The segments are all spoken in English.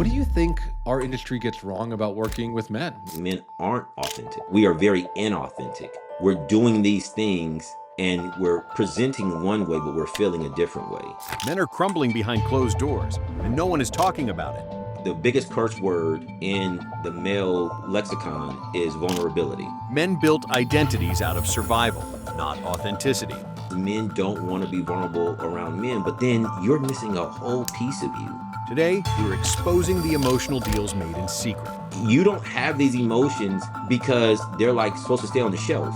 What do you think our industry gets wrong about working with men? Men aren't authentic. We are very inauthentic. We're doing these things and we're presenting one way, but we're feeling a different way. Men are crumbling behind closed doors, and no one is talking about it. The biggest curse word in the male lexicon is vulnerability. Men built identities out of survival, not authenticity. Men don't want to be vulnerable around men, but then you're missing a whole piece of you. Today, we're exposing the emotional deals made in secret. You don't have these emotions because they're like supposed to stay on the shelf.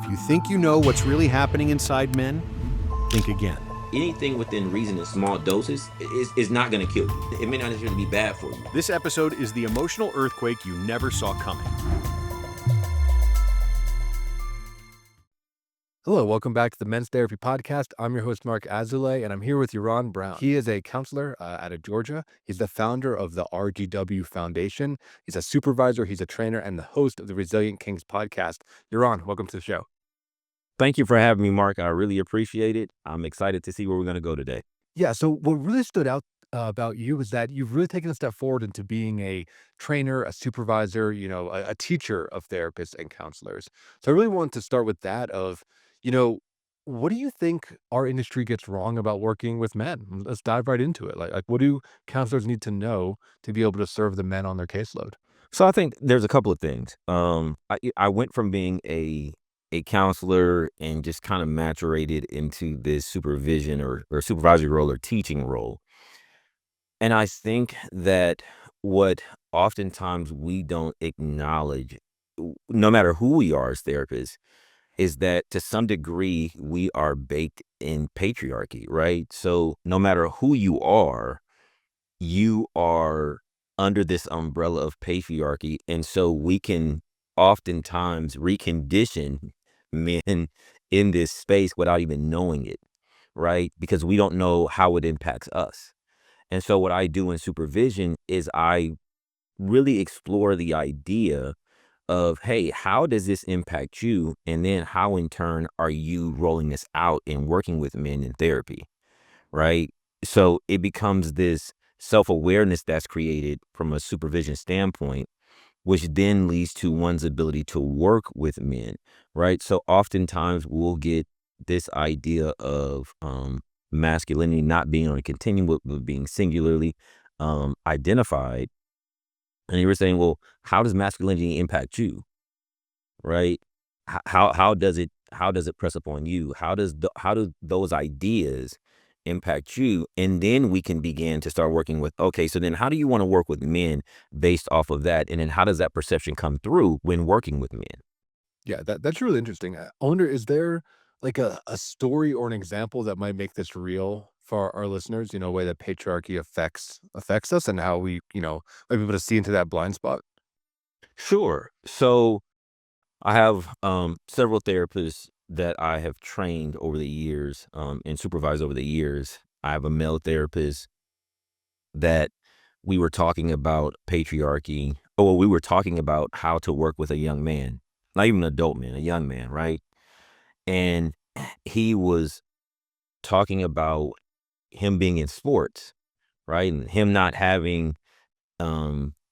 If you think you know what's really happening inside men, think again. Anything within reason in small doses is not going to kill you. It may not necessarily be bad for you. This episode is the emotional earthquake you never saw coming. Hello, welcome back to the Men's Therapy Podcast. I'm your host, Marc Azoulay, and I'm here with Ya'Ron Brown. He is a counselor out of Georgia. He's the founder of the RGW Foundation. He's a supervisor, he's a trainer, and the host of the Resilient Kings podcast. Ya'Ron, welcome to the show. Thank you for having me, Mark. I really appreciate it. I'm excited to see where we're going to go today. Yeah, so what really stood out about you is that you've really taken a step forward into being a trainer, a supervisor, a teacher of therapists and counselors. So I really wanted to start with that of, what do you think our industry gets wrong about working with men? Let's dive right into it. Like what do counselors need to know to be able to serve the men on their caseload? So I think there's a couple of things. I went from being a counselor and just kind of maturated into this supervision or supervisory role or teaching role. And I think that what oftentimes we don't acknowledge, no matter who we are as therapists, is that to some degree we are baked in patriarchy, right? So no matter who you are under this umbrella of patriarchy. And so we can oftentimes recondition men in this space without even knowing it, right? Because we don't know how it impacts us. And so what I do in supervision is I really explore the idea of, hey, how does this impact you? And then how in turn are you rolling this out and working with men in therapy, right? So it becomes this self-awareness that's created from a supervision standpoint, which then leads to one's ability to work with men, right? So oftentimes we'll get this idea of masculinity not being on a continuum, but being singularly identified. And you were saying, well, how does masculinity impact you, right? How does it press upon you? How do those ideas impact you? And then we can begin to start working with, okay, so then how do you want to work with men based off of that? And then how does that perception come through when working with men? Yeah, that's really interesting. I wonder, is there like a story or an example that might make this real for our listeners, a way that patriarchy affects us and how we, might be able to see into that blind spot? Sure. So I have several therapists that I have trained over the years and supervised over the years. I have a male therapist that we were talking about patriarchy. Well, we were talking about how to work with a young man, not even an adult man, a young man, right? And he was talking about him being in sports, right? And him not having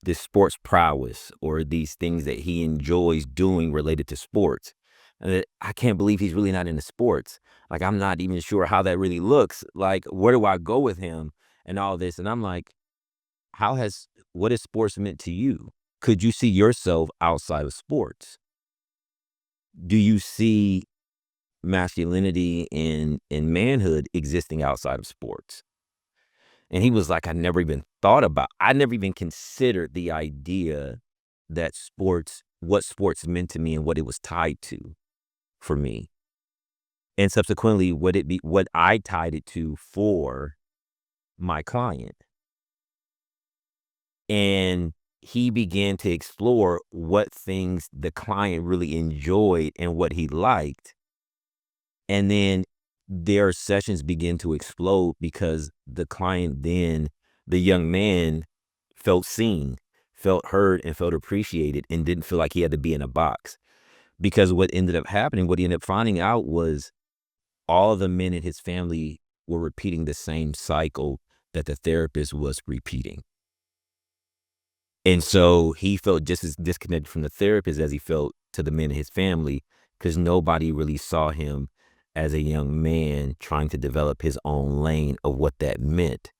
this sports prowess or these things that he enjoys doing related to sports. And that I can't believe he's really not into sports. Like, I'm not even sure how that really looks. Like, where do I go with him and all this? And I'm like, what has sports meant to you? Could you see yourself outside of sports? Do you see masculinity and manhood existing outside of sports? And he was like, I never even considered the idea that what sports meant to me and what it was tied to for me. And subsequently, what I tied it to for my client. And he began to explore what things the client really enjoyed and what he liked. And then their sessions begin to explode because the young man felt seen, felt heard, and felt appreciated and didn't feel like he had to be in a box. Because what he ended up finding out was all of the men in his family were repeating the same cycle that the therapist was repeating. And so he felt just as disconnected from the therapist as he felt to the men in his family, because nobody really saw him as a young man trying to develop his own lane of what that meant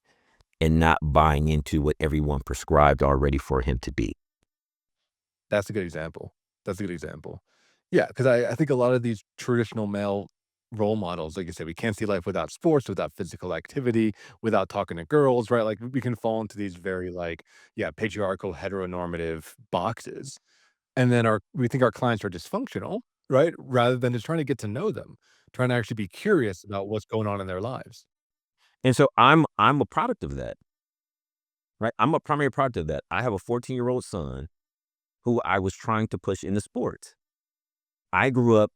and not buying into what everyone prescribed already for him to be. That's a good example. That's a good example. Yeah, because I think a lot of these traditional male role models, like you said, we can't see life without sports, without physical activity, without talking to girls, right? Like, we can fall into these very, like, yeah, patriarchal, heteronormative boxes, and then we think our clients are dysfunctional, right? Rather than just trying to get to know them, trying to actually be curious about what's going on in their lives. And so I'm a product of that, right? I'm a primary product of that. I have a 14-year-old son who I was trying to push into sports. I grew up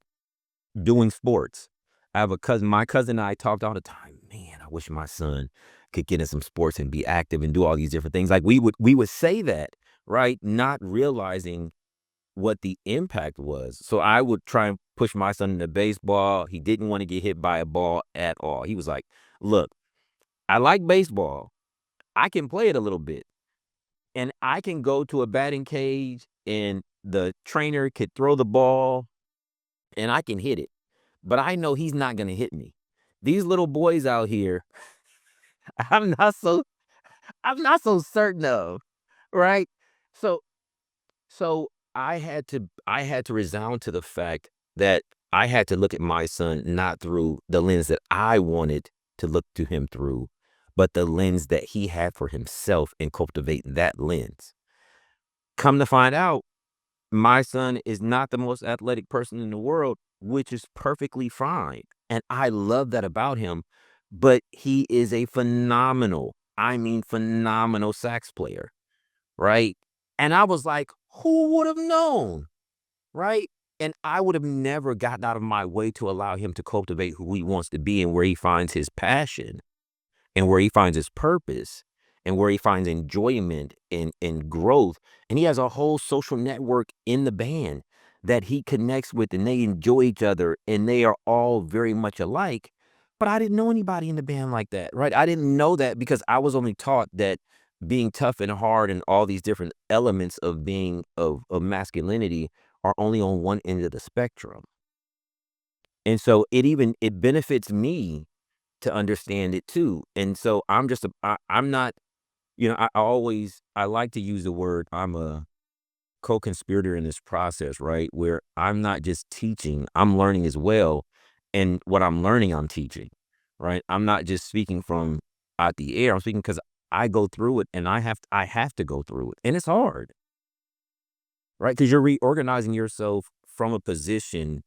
doing sports. I have a cousin. My cousin and I talked all the time. Man, I wish my son could get in some sports and be active and do all these different things. Like we would say that, right? Not realizing what the impact was. So I would try and push my son into baseball. He didn't want to get hit by a ball at all. He was like, "Look, I like baseball. I can play it a little bit, and I can go to a batting cage, and the trainer could throw the ball, and I can hit it. But I know he's not gonna hit me. These little boys out here, I'm not so I'm not so certain of, right? So so I had to resound to the fact that I had to look at my son not through the lens that I wanted to look to him through, but the lens that he had for himself and cultivate that lens. Come to find out, my son is not the most athletic person in the world, which is perfectly fine. And I love that about him. But he is a phenomenal, I mean, phenomenal sax player, right? And I was like, who would have known, right? And I would have never gotten out of my way to allow him to cultivate who he wants to be and where he finds his passion and where he finds his purpose and where he finds enjoyment and growth. And he has a whole social network in the band that he connects with, and they enjoy each other, and they are all very much alike. But I didn't know anybody in the band like that, right? I didn't know that because I was only taught that being tough and hard and all these different elements of being of masculinity are only on one end of the spectrum. And so it benefits me to understand it too. And so I'm not, I like to use the word, I'm a co-conspirator in this process, right? Where I'm not just teaching, I'm learning as well. And what I'm learning, I'm teaching, right? I'm not just speaking from out the air. I'm speaking because I go through it, and I have to go through it. And it's hard, right? Because you're reorganizing yourself from a position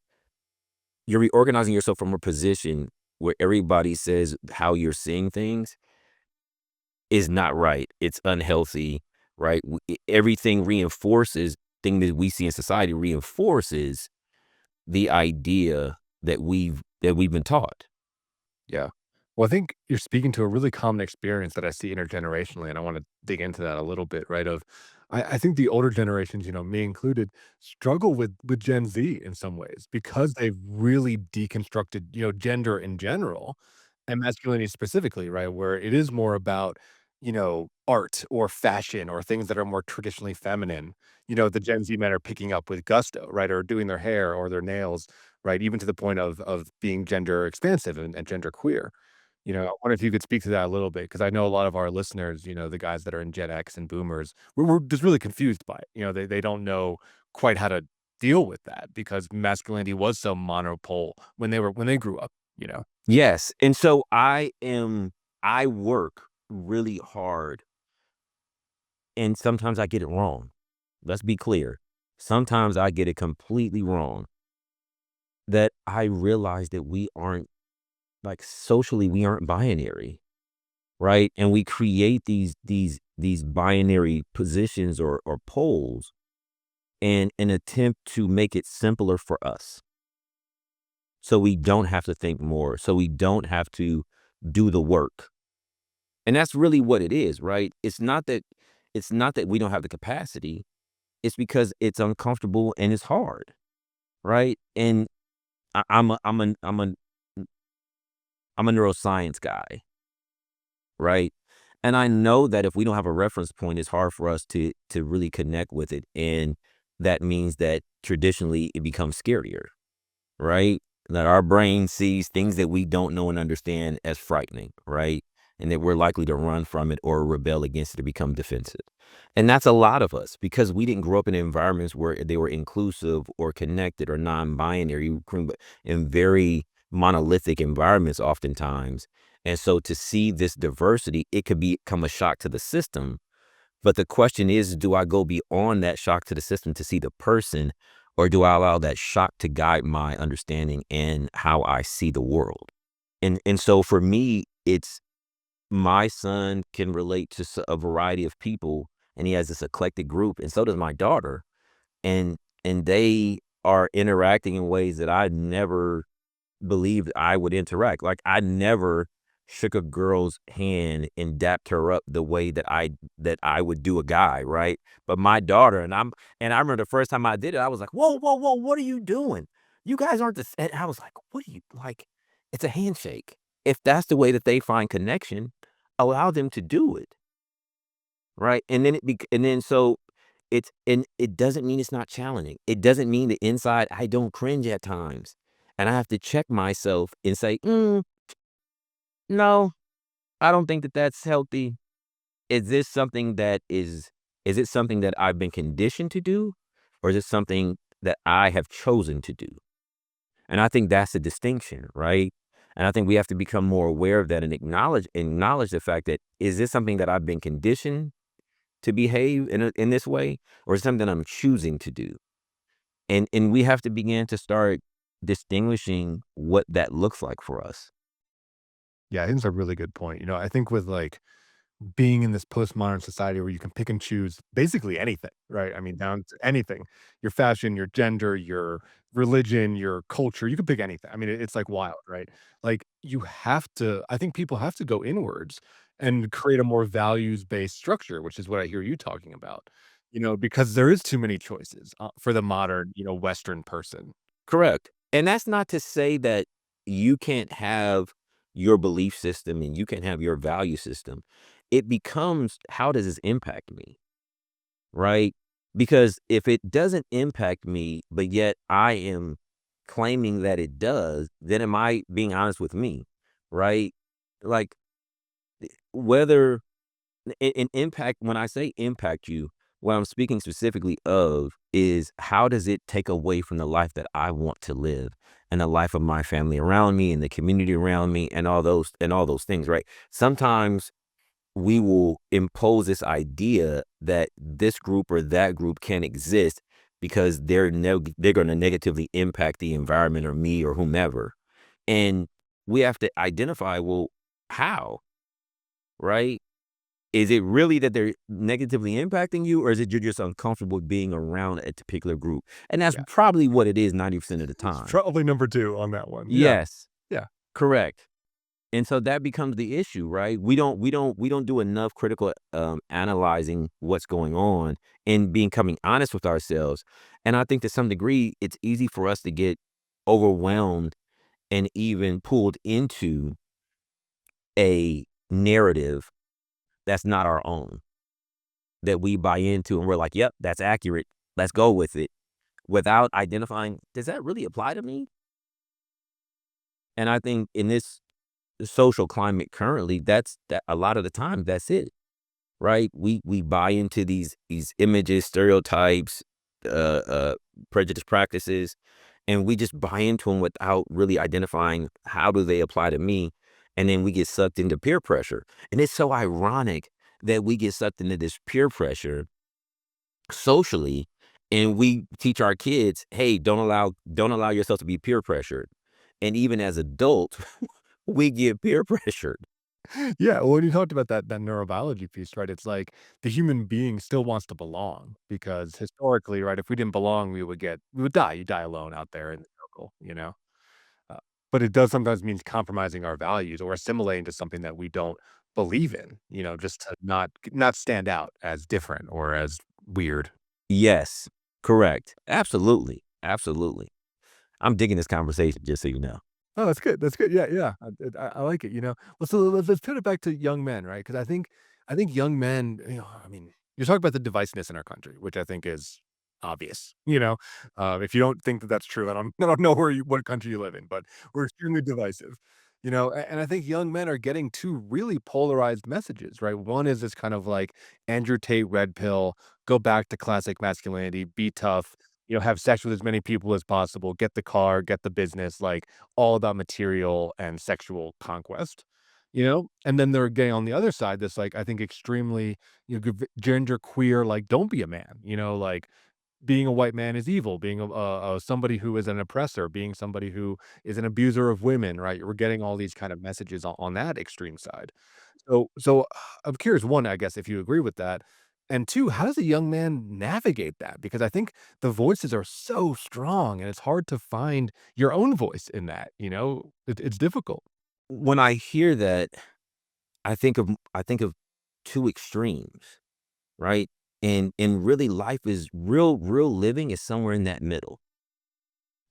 where everybody says how you're seeing things is not right. It's unhealthy, right? Everything reinforces thing that we see in society reinforces the idea that we've been taught. Yeah. Well, I think you're speaking to a really common experience that I see intergenerationally, and I want to dig into that a little bit, right? I think the older generations, me included, struggle with Gen Z in some ways because they've really deconstructed, gender in general and masculinity specifically, right? Where it is more about, art or fashion or things that are more traditionally feminine. The Gen Z men are picking up with gusto, right? Or doing their hair or their nails, right? Even to the point of being gender expansive and gender queer. I wonder if you could speak to that a little bit because I know a lot of our listeners, the guys that are in Gen X and boomers, we're just really confused by it. They don't know quite how to deal with that because masculinity was so monopole when they grew up. Yes. And so I work really hard, and sometimes I get it wrong. Let's be clear. Sometimes I get it completely wrong, that I realize that we aren't, like, socially we aren't binary, right? And we create these binary positions or poles in an attempt to make it simpler for us. So we don't have to think more. So we don't have to do the work. And that's really what it is, right? It's not that we don't have the capacity. It's because it's uncomfortable and it's hard, right? And I'm a neuroscience guy, right? And I know that if we don't have a reference point, it's hard for us to really connect with it. And that means that traditionally it becomes scarier, right? That our brain sees things that we don't know and understand as frightening, right? And that we're likely to run from it or rebel against it or become defensive. And that's a lot of us because we didn't grow up in environments where they were inclusive or connected or non-binary, in very monolithic environments oftentimes. And so to see this diversity, it could become a shock to the system. But the question is, do I go beyond that shock to the system to see the person, or do I allow that shock to guide my understanding and how I see the world? And so for me, it's my son can relate to a variety of people, and he has this eclectic group, and so does my daughter, and they are interacting in ways that I never believed I would interact. Like, I never shook a girl's hand and dapped her up the way that I would do a guy, right? But my daughter, and I remember the first time I did it, I was like, "Whoa, whoa, whoa, what are you doing? You guys aren't the," and I was like, "What are you like? It's a handshake." If that's the way that they find connection, allow them to do it, right? And then so and it doesn't mean it's not challenging. It doesn't mean that inside I don't cringe at times. And I have to check myself and say, no, I don't think that that's healthy. Is this something is it something that I've been conditioned to do? Or is it something that I have chosen to do? And I think that's the distinction, right? And I think we have to become more aware of that and acknowledge the fact that, is this something that I've been conditioned to behave in this way, or is it something that I'm choosing to do? And we have to begin to start distinguishing what that looks like for us. Yeah, I think it's a really good point. I think with like being in this postmodern society where you can pick and choose basically anything, right? I mean, down to anything, your fashion, your gender, your religion, your culture, you can pick anything. I mean, it's like wild, right? Like I think people have to go inwards and create a more values based structure, which is what I hear you talking about, because there is too many choices for the modern, Western person. Correct. And that's not to say that you can't have your belief system and you can have your value system. It becomes, how does this impact me? Right? Because if it doesn't impact me, but yet I am claiming that it does, then am I being honest with me? Right? Like, whether an impact, when I say impact you, what I'm speaking specifically of is, how does it take away from the life that I want to live and the life of my family around me and the community around me and all those things, right? Sometimes we will impose this idea that this group or that group can exist because they're going to negatively impact the environment or me or whomever. And we have to identify, well, how, right? Is it really that they're negatively impacting you, or is it you're just uncomfortable being around a particular group? And that's Yeah. probably what it is 90% of the It's time. probably number 2 on that one. Yeah. Yes, Yeah. correct. And so that becomes the issue, right? We don't do enough critical analyzing what's going on and becoming honest with ourselves. And I think to some degree, it's easy for us to get overwhelmed and even pulled into a narrative that's not our own, that we buy into and we're like, yep, that's accurate. Let's go with it, without identifying, does that really apply to me? And I think in this social climate currently, that a lot of the time, that's it, right? We buy into these images, stereotypes, uh, uh, prejudice practices, and we just buy into them without really identifying, how do they apply to me? And then we get sucked into peer pressure. And it's so ironic that we get sucked into this peer pressure socially, and we teach our kids, hey, don't allow yourself to be peer pressured. And even as adults, we get peer pressured. Yeah, well, when you talked about that neurobiology piece, right? It's like the human being still wants to belong because historically, right, if we didn't belong, we would die. You die alone out there in the jungle. Uh, but it does sometimes mean compromising our values or assimilating to something that we don't believe in, just to not stand out as different or as weird. Yes, correct. Absolutely. Absolutely. I'm digging this conversation, just so you know. Oh, that's good. That's good. Yeah, yeah. I like it. Well, so let's put it back to young men, right? Because I think I think young men, I mean, you're talking about the divisiveness in our country, which I think is obvious. If you don't think that that's true, I don't know what country you live in, but we're extremely divisive. And I think young men are getting two really polarized messages, right? One is this kind of like Andrew Tate red pill, go back to classic masculinity, be tough, have sex with as many people as possible, get the car, get the business, like all about material and sexual conquest. And then they're getting on the other side, this, like, I think extremely, gender queer, like, don't be a man, like, being a white man is evil, being somebody who is an oppressor, being somebody who is an abuser of women, right? We're getting all these kind of messages on that extreme side. So I'm curious, one, I guess, if you agree with that, and two, how does a young man navigate that? Because I think the voices are so strong, and it's hard to find your own voice in that, it's difficult. When I hear that, I think of two extremes, right? And really life is real living is somewhere in that middle,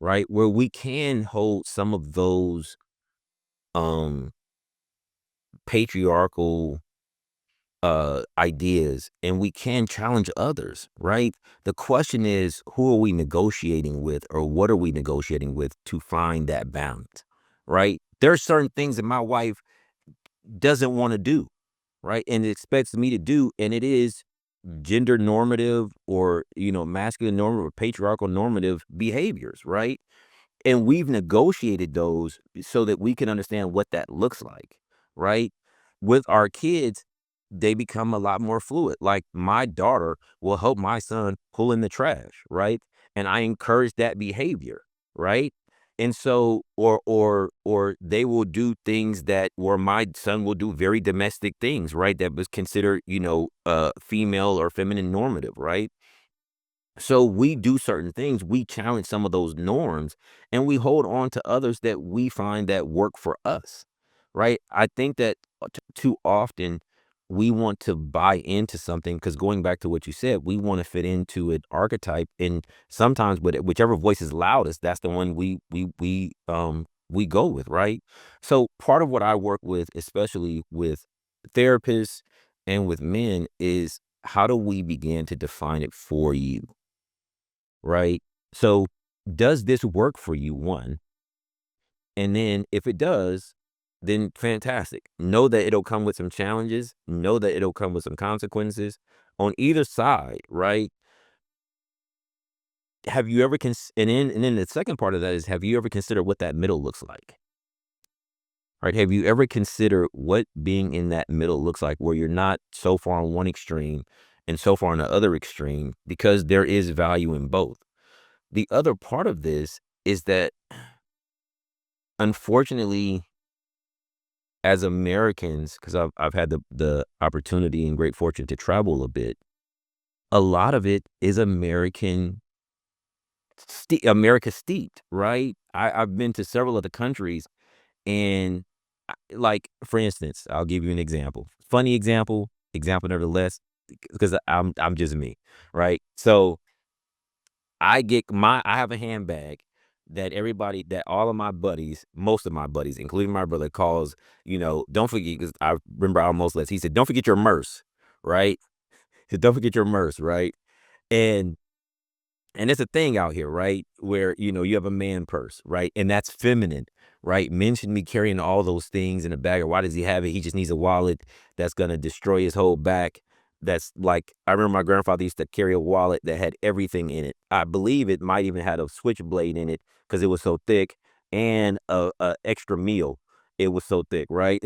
right? Where we can hold some of those um patriarchal ideas, and we can challenge others, right? The question is, who are we negotiating with, or what are we negotiating with to find that balance, right? There are certain things that my wife doesn't want to do, right? And expects me to do, and it is gender normative, or masculine normative or patriarchal normative behaviors, right? And we've negotiated those so that we can understand what that looks like, right? With our kids, they become a lot more fluid. Like, my daughter will help my son pull in the trash, right? And I encourage that behavior, right? And so, or they will do things that, where my son will do very domestic things, right? That was considered, female or feminine normative, right? So we do certain things, we challenge some of those norms, and we hold on to others that we find that work for us, right? I think that too often we want to buy into something, because going back to what you said, we want to fit into an archetype, and sometimes whichever voice is loudest, that's the one we go with, right? So part of what I work with, especially with therapists and with men, is how do we begin to define it for you? Right? So, does this work for you? One, and then if it does, then fantastic. Know that it'll come with some challenges. Know that it'll come with some consequences on either side, right? Have you ever and then the second part of that is, have you ever considered what that middle looks like? Right? Have you ever considered what being in that middle looks like, where you're not so far on one extreme and so far on the other extreme, because there is value in both. The other part of this is that, unfortunately, as Americans, because I've had the opportunity and great fortune to travel a bit, a lot of it is America steeped, right? I've been to several other countries, and like, for instance, I'll give you an example. Funny example nevertheless, because I'm just me, right? So I have a handbag that all of my buddies, most of my buddies, including my brother, calls, don't forget, because I remember I almost left. He said, "Don't forget your merce," right? He said, "Don't forget your merce," right? And and it's a thing out here, right? Where, you have a man purse, right? And that's feminine, right? Men shouldn't be carrying all those things in a bag. Or why does he have it? He just needs a wallet that's going to destroy his whole back. That's like, I remember my grandfather used to carry a wallet that had everything in it. I believe it might even had a switchblade in it, because it was so thick, and a extra meal. It was so thick, right?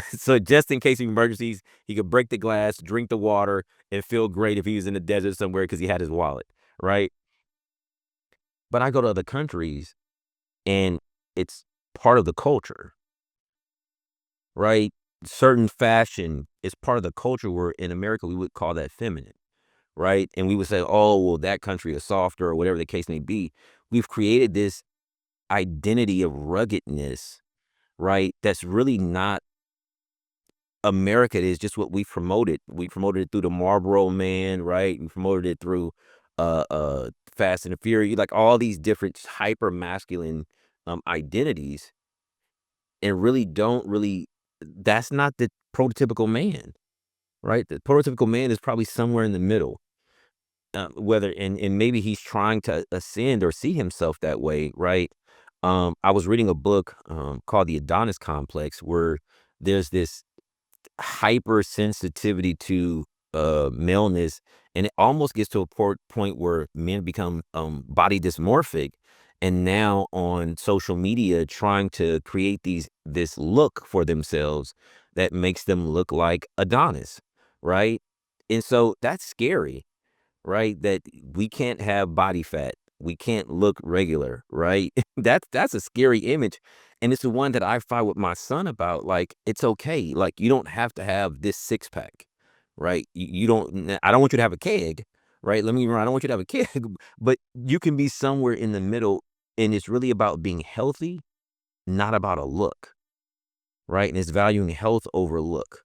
So just in case of emergencies, he could break the glass, drink the water, and feel great if he was in the desert somewhere, because he had his wallet, right? But I go to other countries, and it's part of the culture, right? Certain fashion is part of the culture, where in America we would call that feminine, right? And we would say, "Oh, well, that country is softer," or whatever the case may be. We've created this identity of ruggedness, right? That's really not America. It is just what we promoted. We promoted it through the Marlboro Man, right? We promoted it through Fast and the Furious, like all these different hyper masculine identities, and really don't really, that's not the prototypical man, right? The prototypical man is probably somewhere in the middle. Whether and maybe he's trying to ascend or see himself that way, right? I was reading a book called The Adonis Complex, where there's this hypersensitivity to maleness, and it almost gets to a point where men become body dysmorphic, and now on social media trying to create this look for themselves that makes them look like Adonis, right? And so that's scary, right? That we can't have body fat. We can't look regular, right? That's a scary image. And it's the one that I fight with my son about. Like, it's okay. Like, you don't have to have this six pack, right? You don't, I don't want you to have a keg, right? Let me run. I don't want you to have a keg, but you can be somewhere in the middle. And it's really about being healthy, not about a look, right? And it's valuing health over look.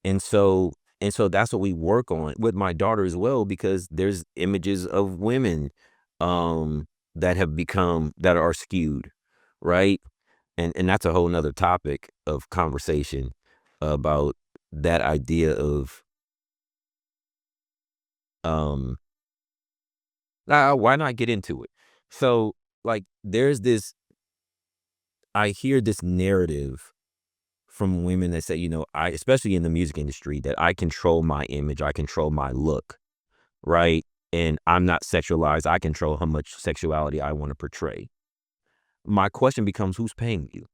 And so that's what we work on with my daughter as well, because there's images of women that have become that are skewed, right? And that's a whole nother topic of conversation about that idea of um why not get into it? So, like, there's this I hear this narrative from women that say, I, especially in the music industry, that I control my image, I control my look, right? And I'm not sexualized. I control how much sexuality I want to portray. My question becomes, who's paying you,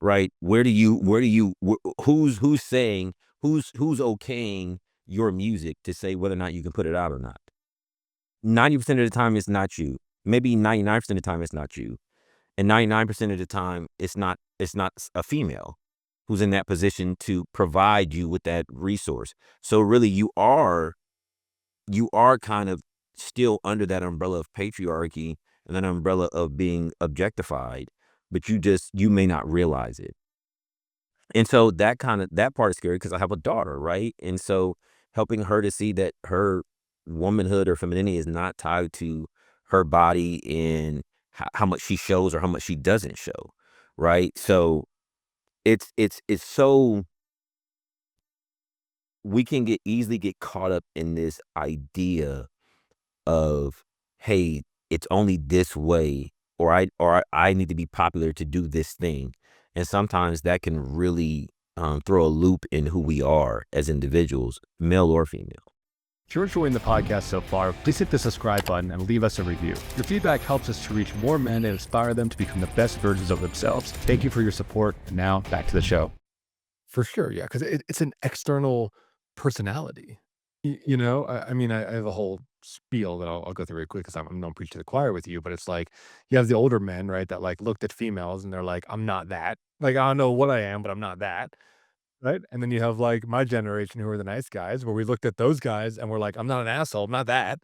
right? Who's saying, who's okaying your music to say whether or not you can put it out or not? 90% of the time, it's not you. Maybe 99% of the time, it's not you. And 99% of the time, it's not a female who's in that position to provide you with that resource. So really, you are kind of still under that umbrella of patriarchy and that umbrella of being objectified, but you may not realize it. And so that part is scary because I have a daughter, right? And so helping her to see that her womanhood or femininity is not tied to her body and how much she shows or how much she doesn't show, right? So it's so we can get easily get caught up in this idea of, hey, it's only this way, or I need to be popular to do this thing. And sometimes that can really throw a loop in who we are as individuals, male or female. If you're enjoying the podcast so far, please hit the subscribe button and leave us a review. Your feedback helps us to reach more men and inspire them to become the best versions of themselves. Thank you for your support. And now back to the show. For sure, yeah, because it's an external personality. I mean, I have a whole spiel that I'll go through really quick because I'm not preaching to the choir with you, but it's like you have the older men, right, that like looked at females and they're like, I'm not that. Like, I don't know what I am, but I'm not that. Right? And then you have, like, my generation who are the nice guys, where we looked at those guys and we're like, "I'm not an asshole, I'm not that,"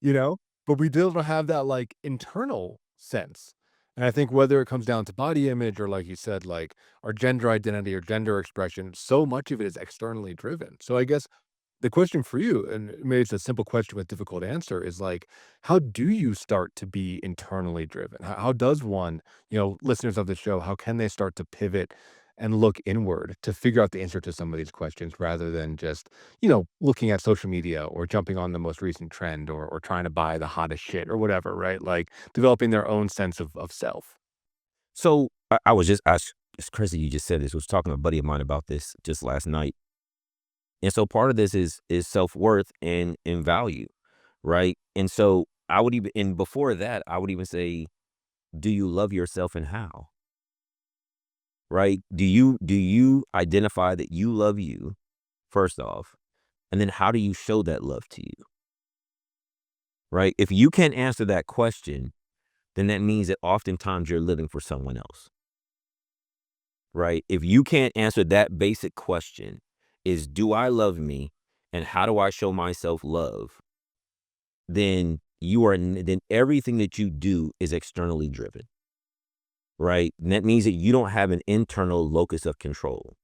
you know? But we still don't have that, like, internal sense. And I think whether it comes down to body image or, like you said, like, our gender identity or gender expression, so much of it is externally driven. So I guess the question for you, and maybe it's a simple question with difficult answer, is like, how do you start to be internally driven? How does one, listeners of the show, how can they start to pivot and look inward to figure out the answer to some of these questions rather than just, looking at social media or jumping on the most recent trend or trying to buy the hottest shit or whatever, right? Like developing their own sense of self. So it's crazy you just said this. I was talking to a buddy of mine about this just last night. And so part of this is self-worth and value, right? And so I would even and before that, I would even say, do you love yourself and how? Right? Do you identify that you love you first off? And then how do you show that love to you? Right? If you can't answer that question, then that means that oftentimes you're living for someone else. Right? If you can't answer that basic question, is do I love me and how do I show myself love? Then everything that you do is externally driven, right? And that means that you don't have an internal locus of control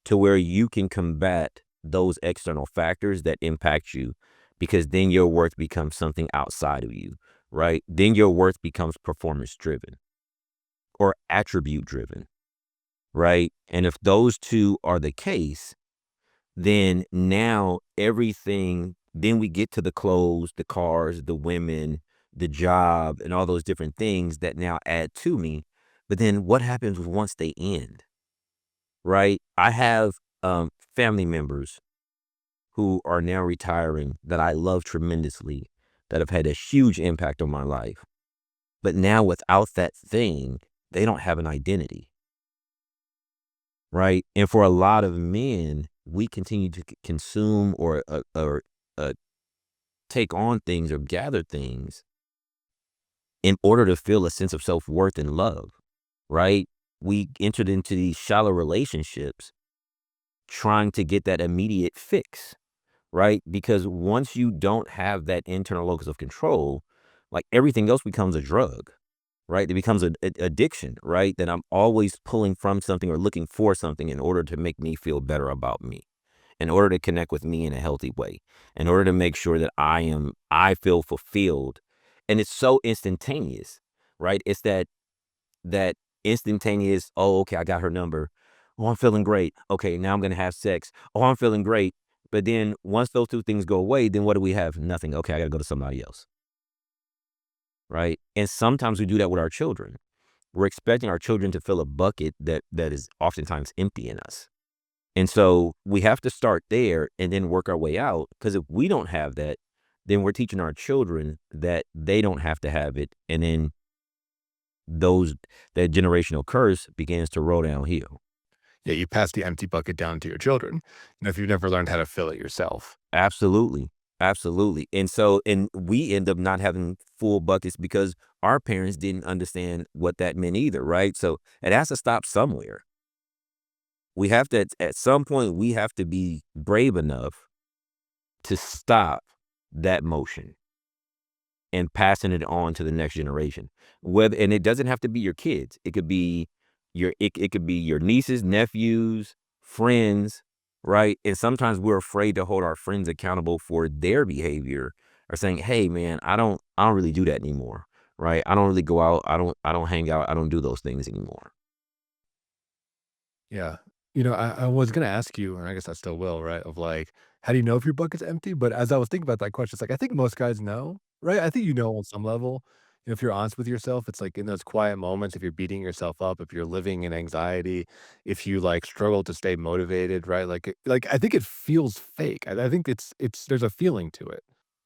to where you can combat those external factors that impact you, because then your worth becomes something outside of you, right? Then your worth becomes performance driven or attribute driven. right? And if those two are the case, then now everything, then we get to the clothes, the cars, the women, the job, and all those different things that now add to me. But then what happens once they end, right? I have family members who are now retiring that I love tremendously, that have had a huge impact on my life. But now without that thing, they don't have an identity, right? And for a lot of men, we continue to consume or take on things or gather things in order to feel a sense of self-worth and love, right? We entered into these shallow relationships trying to get that immediate fix, right? Because once you don't have that internal locus of control, like everything else becomes a drug, right? It becomes an addiction, right? That I'm always pulling from something or looking for something in order to make me feel better about me, in order to connect with me in a healthy way, in order to make sure that I feel fulfilled. And it's so instantaneous, right? It's that instantaneous, oh, okay, I got her number. Oh, I'm feeling great. Okay, now I'm gonna have sex. Oh, I'm feeling great. But then once those two things go away, then what do we have? Nothing. Okay, I gotta go to somebody else. Right. And sometimes we do that with our children. We're expecting our children to fill a bucket that is oftentimes empty in us. And so we have to start there and then work our way out. Because if we don't have that, then we're teaching our children that they don't have to have it. And then those that generational curse begins to roll downhill. Yeah, you pass the empty bucket down to your children, if you've never learned how to fill it yourself. Absolutely. Absolutely. And we end up not having full buckets because our parents didn't understand what that meant either, right? So it has to stop somewhere. We have to, at some point, we have to be brave enough to stop that motion and passing it on to the next generation. Whether, and it doesn't have to be your kids. It could be it could be your nieces, nephews, friends, right? And sometimes we're afraid to hold our friends accountable for their behavior or saying, "Hey man, I don't really do that anymore." Right? I don't really go out. I don't hang out. I don't do those things anymore. Yeah. I was gonna ask you, and I guess I still will, right? Of like, how do you know if your bucket's empty? But as I was thinking about that question, it's like I think most guys know, right? I think you know on some level. If you're honest with yourself, it's like in those quiet moments, if you're beating yourself up, if you're living in anxiety, if you like struggle to stay motivated, right? Like I think it feels fake. I think it's there's a feeling to it.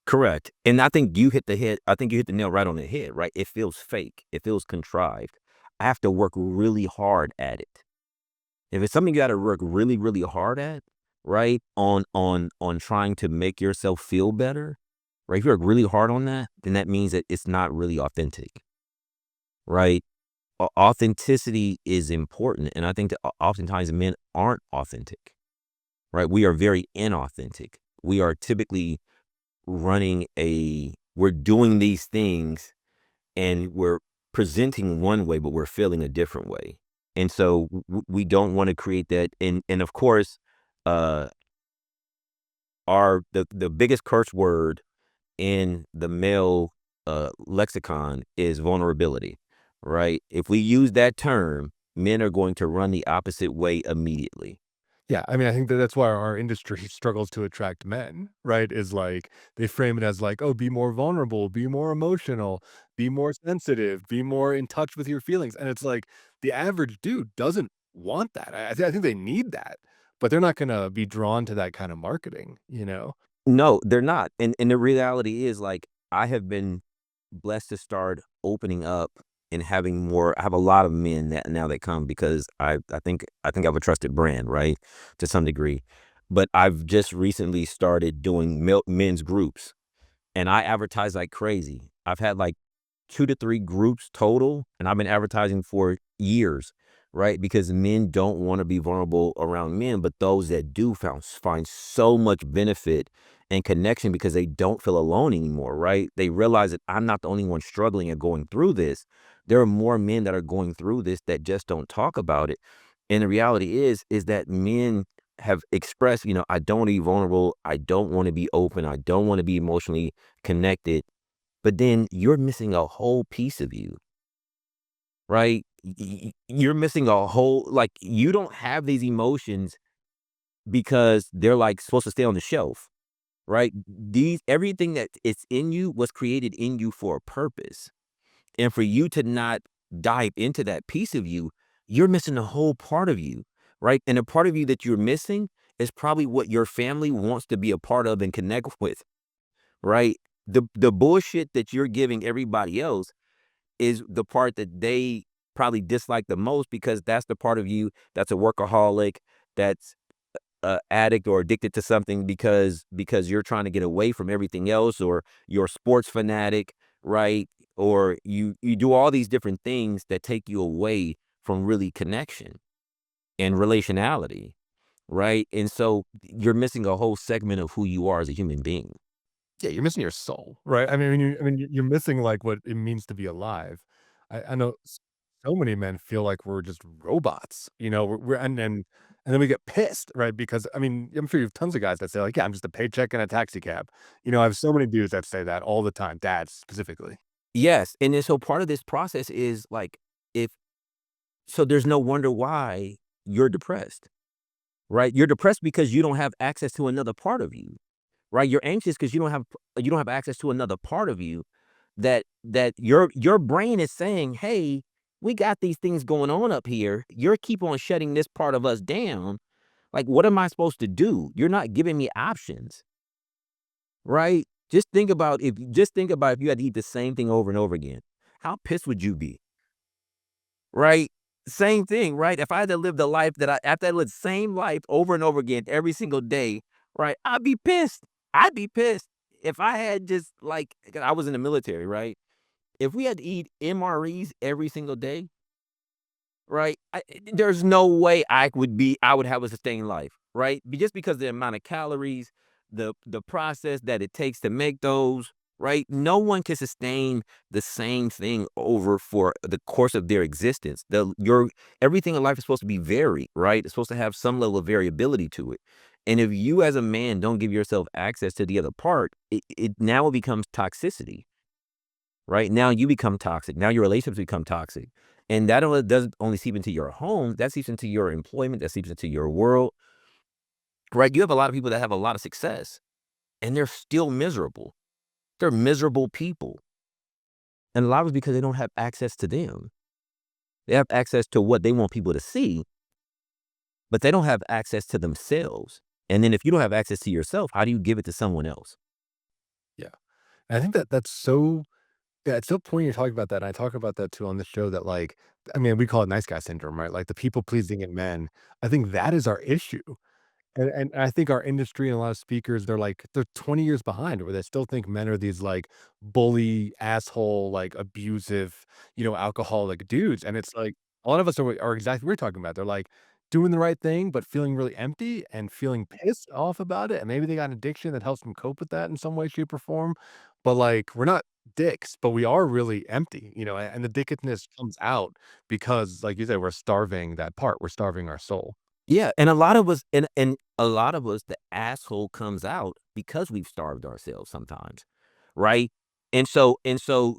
Correct. And I think you hit the nail right on the head, right? It feels fake. It feels contrived. I have to work really hard at it. If it's something you gotta work really, really hard at, right? On trying to make yourself feel better, right? If you work really hard on that, then that means that it's not really authentic, right? Authenticity is important. And I think that oftentimes men aren't authentic, right? We are very inauthentic. We are typically we're doing these things and we're presenting one way, but we're feeling a different way. And so we don't want to create that. And of course, uh, the biggest curse word in the male lexicon is vulnerability, right? If we use that term, men are going to run the opposite way immediately. Yeah, I mean, I think that that's why our industry struggles to attract men, right? Is like they frame it as like, "Oh, be more vulnerable, be more emotional, be more sensitive, be more in touch with your feelings." And it's like the average dude doesn't want that. I think they need that, but they're not gonna be drawn to that kind of marketing, you know? No, they're not. And the reality is like I have been blessed to start opening up and having more. I have a lot of men that now that come because I think I have a trusted brand, right? To some degree. But I've just recently started doing men's groups and I advertise like crazy. I've had like 2 to 3 groups total, and I've been advertising for years, right? Because men don't wanna be vulnerable around men, but those that do find so much benefit and connection because they don't feel alone anymore, right? They realize that I'm not the only one struggling and going through this. There are more men that are going through this that just don't talk about it. And the reality is that men have expressed, "I don't wanna be vulnerable. I don't wanna be open. I don't wanna be emotionally connected." But then you're missing a whole piece of you, right? you're missing a whole, like, you don't have these emotions because they're, like, supposed to stay on the shelf, right? These everything that is in you was created in you for a purpose. And for you to not dive into that piece of you, you're missing a whole part of you, right? And a part of you that you're missing is probably what your family wants to be a part of and connect with, right? The bullshit that you're giving everybody else is the part that they probably dislike the most, because that's the part of you that's a workaholic, that's addict or addicted to something because you're trying to get away from everything else, or you're a sports fanatic, right? Or you do all these different things that take you away from really connection and relationality, right? And so you're missing a whole segment of who you are as a human being. Yeah, you're missing your soul, right? You're missing, like, what it means to be alive. I know so many men feel like we're just robots, we're and then we get pissed, right? Because, I'm sure you have tons of guys that say, like, "Yeah, I'm just a paycheck and a taxi cab." I have so many dudes that say that all the time, dads specifically. Yes, and then so part of this process is like, if so there's no wonder why you're depressed, right? You're depressed because you don't have access to another part of you, right? You're anxious because you don't have access to another part of you, that your brain is saying, "Hey, we got these things going on up here. You're keep on shutting this part of us down. Like, what am I supposed to do? You're not giving me options." Right? Just think about if you had to eat the same thing over and over again. How pissed would you be? Right? Same thing, right? If I had to live the life that after I lived the same life over and over again every single day, right? I'd be pissed. I'd be pissed. If I had just like, 'cause I was in the military, right? If we had to eat MREs every single day, right? There's no way I would have a sustained life, right? Just because the amount of calories, the process that it takes to make those, right? No one can sustain the same thing over for the course of their existence. Everything in life is supposed to be varied, right? It's supposed to have some level of variability to it. And if you as a man don't give yourself access to the other part, it now becomes toxicity. Right? Now you become toxic. Now your relationships become toxic. And that only doesn't only seep into your home, that seeps into your employment, that seeps into your world, right? You have a lot of people that have a lot of success and they're still miserable. They're miserable people. And a lot of it's because they don't have access to them. They have access to what they want people to see, but they don't have access to themselves. And then if you don't have access to yourself, how do you give it to someone else? Yeah. And I think that's so yeah, it's so poignant you're talking about that, and I talk about that too on the show that, like, we call it nice guy syndrome, right? Like, the people pleasing in men. I think that is our issue. And I think our industry and a lot of speakers, they're 20 years behind where they still think men are these, like, bully, asshole, like, abusive, alcoholic dudes, and it's like, a lot of us are exactly what we're talking about. They're, like, doing the right thing, but feeling really empty and feeling pissed off about it, and maybe they got an addiction that helps them cope with that in some way, shape, or form, but, like, we're not dicks, but we are really empty, and the dickedness comes out because, like you said, we're starving that part. We're starving our soul. Yeah, and a lot of us and a lot of us, the asshole comes out because we've starved ourselves sometimes, right? And so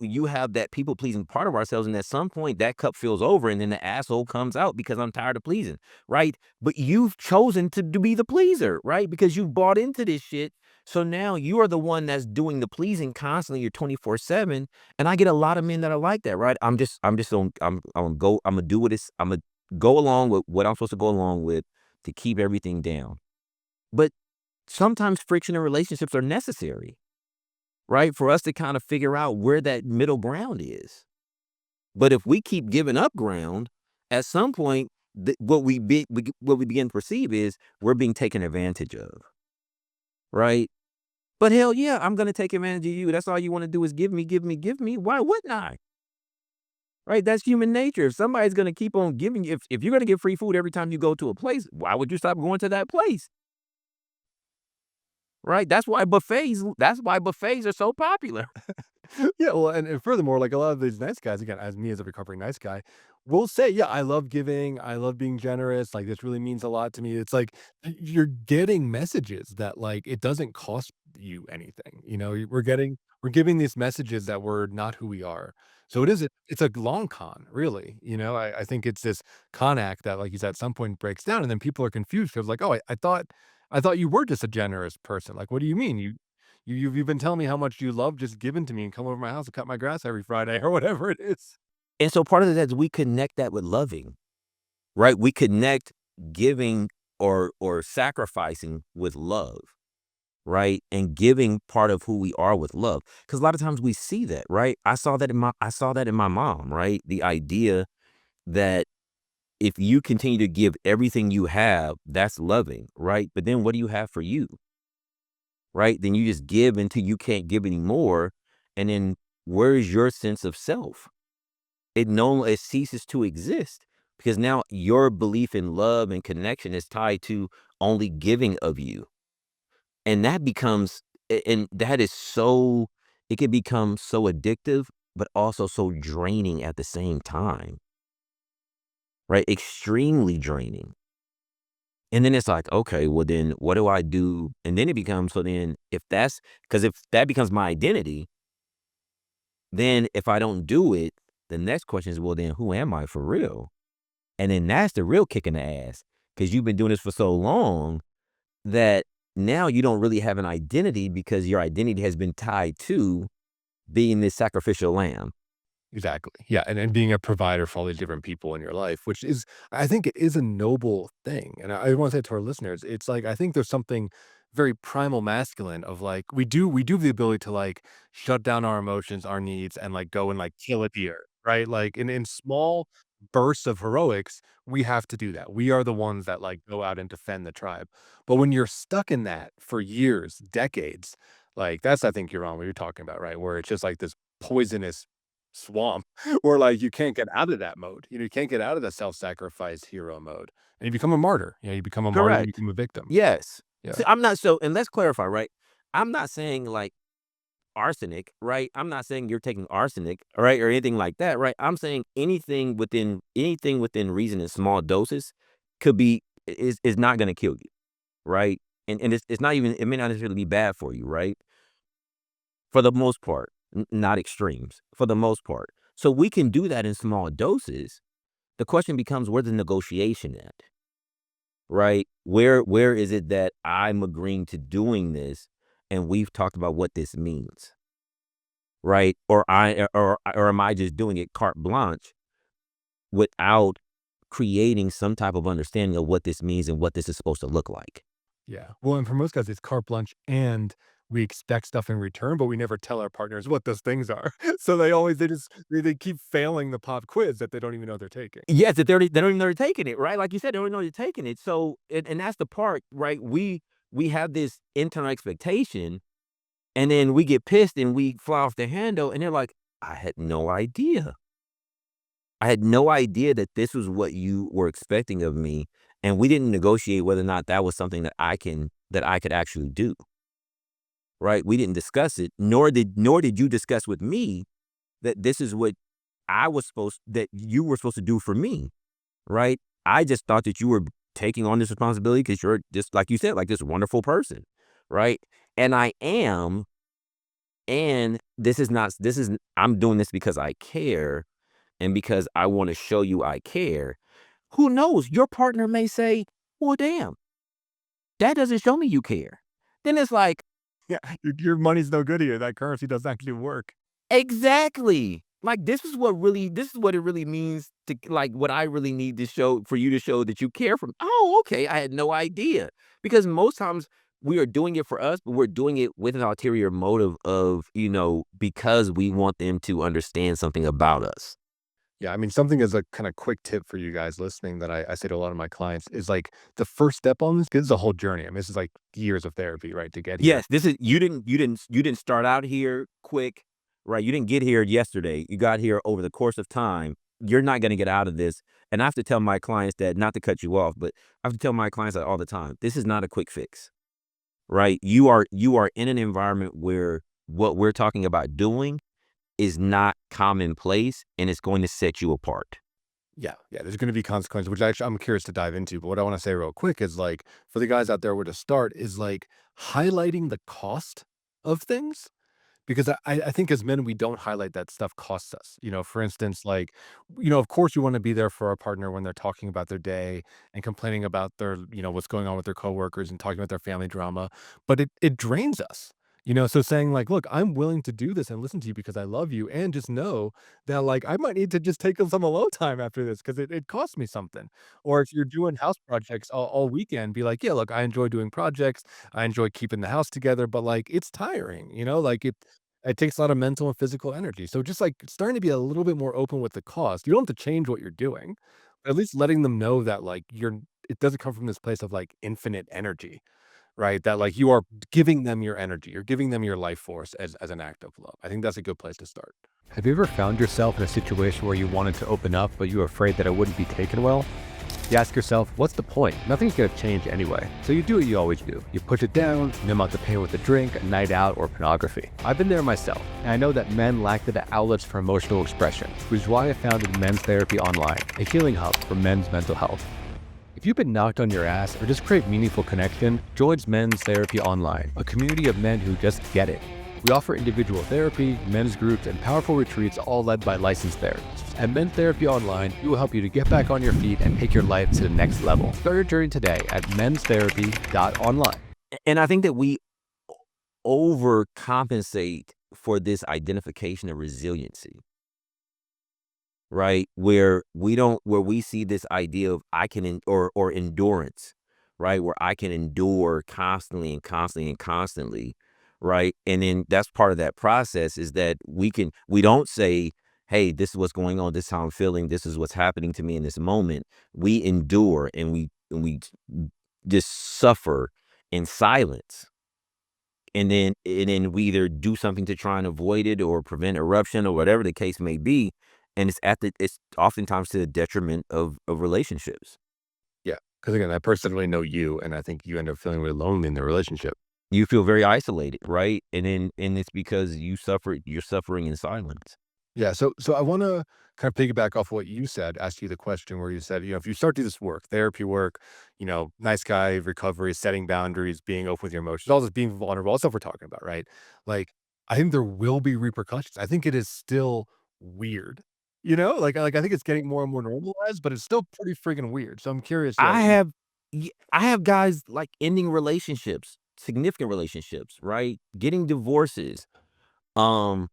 you have that people pleasing part of ourselves, and at some point that cup fills over, and then the asshole comes out because I'm tired of pleasing, right? But you've chosen to be the pleaser, right? Because you've bought into this shit. So now you are the one that's doing the pleasing constantly. You're 24/7, and I get a lot of men that are like that, right? I'm just gonna I'm gonna do what it's I'm gonna go along with what I'm supposed to go along with to keep everything down. But sometimes friction in relationships are necessary, right? For us to kind of figure out where that middle ground is. But if we keep giving up ground, at some point, what we begin to perceive is we're being taken advantage of, right? But hell yeah, I'm gonna take advantage of you. That's all you want to do is give me, give me, give me. Why wouldn't I? Right? That's human nature. If somebody's gonna keep on giving you, if you're gonna get free food every time you go to a place, why would you stop going to that place? Right? That's why buffets are so popular. Yeah, well, and furthermore, like a lot of these nice guys, again, as me as a recovering nice guy, will say, "Yeah, I love giving, I love being generous, like, this really means a lot to me." It's like, you're getting messages that, like, it doesn't cost you anything, we're giving these messages that we're not who we are. So it's a long con, really, I think it's this con act that, like you said, at some point breaks down, and then people are confused because like, "Oh, I thought you were just a generous person, like, what do you mean? You've been telling me how much you love just giving to me and come over to my house and cut my grass every Friday," or whatever it is. And so part of that is we connect that with loving, right? We connect giving or sacrificing with love, right? And giving part of who we are with love. Because a lot of times we see that, right? I saw that in my mom, right? The idea that if you continue to give everything you have, that's loving, right? But then what do you have for you, right? Then you just give until you can't give anymore. And then where is your sense of self? It ceases to exist because now your belief in love and connection is tied to only giving of you. And that becomes, and that is so, it can become so addictive, but also so draining at the same time, right? Extremely draining. And then it's like, okay, well, then what do I do? And then it becomes, so then because if that becomes my identity, then if I don't do it, the next question is, well, then who am I for real? And then that's the real kick in the ass because you've been doing this for so long that now you don't really have an identity because your identity has been tied to being this sacrificial lamb. Exactly. Yeah, and being a provider for all these different people in your life, which is I think it is a noble thing, and I wanna say it to our listeners, it's like, I think there's something very primal masculine of, like, we do have the ability to, like, shut down our emotions, our needs, and, like, go and, like, kill a deer, right? Like, in small bursts of heroics, we have to do that. We are the ones that, like, go out and defend the tribe. But when you're stuck in that for years, decades, like, that's I think you're on what you're talking about, right? Where it's just like this poisonous swamp or like you can't get out of that mode. You can't get out of the self-sacrifice hero mode. And you become a martyr. You become a martyr, you Correct. become a victim. Yes. Yeah. See, I'm not so, and let's clarify, right? I'm not saying like arsenic, right? I'm not saying you're taking arsenic, right, or anything like that, right? I'm saying anything within reason in small doses could be is not going to kill you, right? And it's not even, it may not necessarily be bad for you, right? For the most part, not extremes, for the most part. So we can do that in small doses. The question becomes, where's the negotiation at, right? Where is it that I'm agreeing to doing this, and we've talked about what this means, right? Or am I just doing it carte blanche without creating some type of understanding of what this means and what this is supposed to look like? Yeah. Well, and for most guys, it's carte blanche and we expect stuff in return, but we never tell our partners what those things are. So they keep failing the pop quiz that they don't even know they're taking. Yes, that they don't even know they're taking it, right? Like you said, they don't even know they're taking it. So, and that's the part, right? We have this internal expectation, and then we get pissed and we fly off the handle, and they're like, I had no idea. I had no idea that this was what you were expecting of me, and we didn't negotiate whether or not that was something that I could actually do, right? We didn't discuss it, nor did you discuss with me that this is what that you were supposed to do for me, right? I just thought that you were taking on this responsibility because you're just, like you said, like this wonderful person, right? And I am, and I'm doing this because I care and because I want to show you I care. Who knows? Your partner may say, well, damn, that doesn't show me you care. Then it's like, Yeah. Your money's no good here. That currency doesn't actually work. exactly. Like this is what it really means to, like, what I really need to show for you to show that you care for me. Oh, okay. I had no idea. Because most times we are doing it for us, but we're doing it with an ulterior motive of, because we want them to understand something about us. Yeah, I mean, something as a kind of quick tip for you guys listening that I say to a lot of my clients is like the first step on this is a whole journey. I mean, this is like years of therapy, right, to get here. Yes, this is you didn't start out here quick, right? You didn't get here yesterday. You got here over the course of time. You're not going to get out of this. And I have to tell my clients that, not to cut you off, but I have to tell my clients that all the time. This is not a quick fix, right? You are in an environment where what we're talking about doing is not commonplace, and it's going to set you apart. Yeah, yeah, there's gonna be consequences, which actually I'm curious to dive into, but what I wanna say real quick is, like, for the guys out there where to start is, like, highlighting the cost of things. Because I think as men, we don't highlight that stuff costs us. For instance, like, of course, we wanna be there for our partner when they're talking about their day and complaining about their what's going on with their coworkers and talking about their family drama, but it drains us. So saying like, "Look, I'm willing to do this and listen to you because I love you, and just know that, like, I might need to just take some alone time after this because it costs me something." Or if you're doing house projects all weekend, be like, "Yeah, look, I enjoy doing projects. I enjoy keeping the house together, but, like, it's tiring." Like, it takes a lot of mental and physical energy. So just like starting to be a little bit more open with the cost. You don't have to change what you're doing, but at least letting them know that like it doesn't come from this place of like infinite energy, right? That like you are giving them your energy, you're giving them your life force as an act of love. I think that's a good place to start. Have you ever found yourself in a situation where you wanted to open up, but you were afraid that it wouldn't be taken well? You ask yourself, what's the point? Nothing's going to change anyway. So you do what you always do. You push it down, numb out the pain with a drink, a night out, or pornography. I've been there myself, and I know that men lack the outlets for emotional expression, which is why I founded Men's Therapy Online, a healing hub for men's mental health. If you've been knocked on your ass or just crave meaningful connection, join Men's Therapy Online, a community of men who just get it. We offer individual therapy, men's groups, and powerful retreats, all led by licensed therapists. At Men's Therapy Online, we will help you to get back on your feet and take your life to the next level. Start your journey today at menstherapy.online. And I think that we overcompensate for this identification of resiliency, right? Where we see this idea of I can or endurance, right? Where I can endure constantly and constantly and constantly, right? And then that's part of that process is that we don't say, hey, this is what's going on, this is how I'm feeling, this is what's happening to me in this moment. We endure and we just suffer in silence. And then we either do something to try and avoid it or prevent eruption or whatever the case may be. And it's oftentimes to the detriment of relationships. Yeah. Because again, I personally know you, and I think you end up feeling really lonely in the relationship. You feel very isolated, right? And it's because you're suffering in silence. Yeah, so I wanna kind of piggyback off what you said, ask you the question where you said, if you start to do this work, therapy work, nice guy recovery, setting boundaries, being open with your emotions, all this being vulnerable, all the stuff we're talking about, right? Like, I think there will be repercussions. I think it is still weird. Like I think it's getting more and more normalized, but it's still pretty friggin' weird. So I'm curious, I have I have guys like ending relationships, significant relationships, right? Getting divorces, um,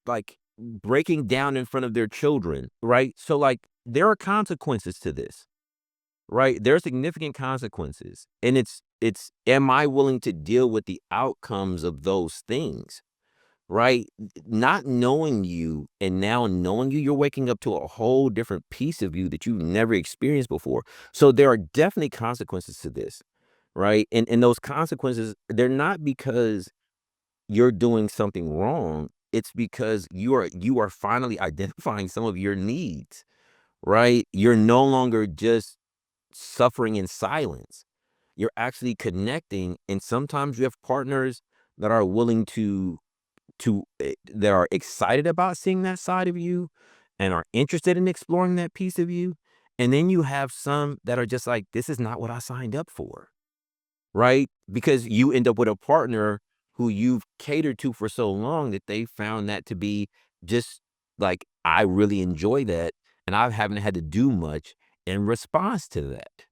like breaking down in front of their children, right? So like there are consequences to this, right? There are significant consequences. And it's am I willing to deal with the outcomes of those things? Right? Not knowing you and now knowing you, you're waking up to a whole different piece of you that you've never experienced before. So there are definitely consequences to this, right? And those consequences, they're not because you're doing something wrong. It's because you are finally identifying some of your needs, right? You're no longer just suffering in silence. You're actually connecting. And sometimes you have partners that are willing that are excited about seeing that side of you and are interested in exploring that piece of you. And then you have some that are just like, this is not what I signed up for, right? Because you end up with a partner who you've catered to for so long that they found that to be just like, I really enjoy that. And I haven't had to do much in response to that.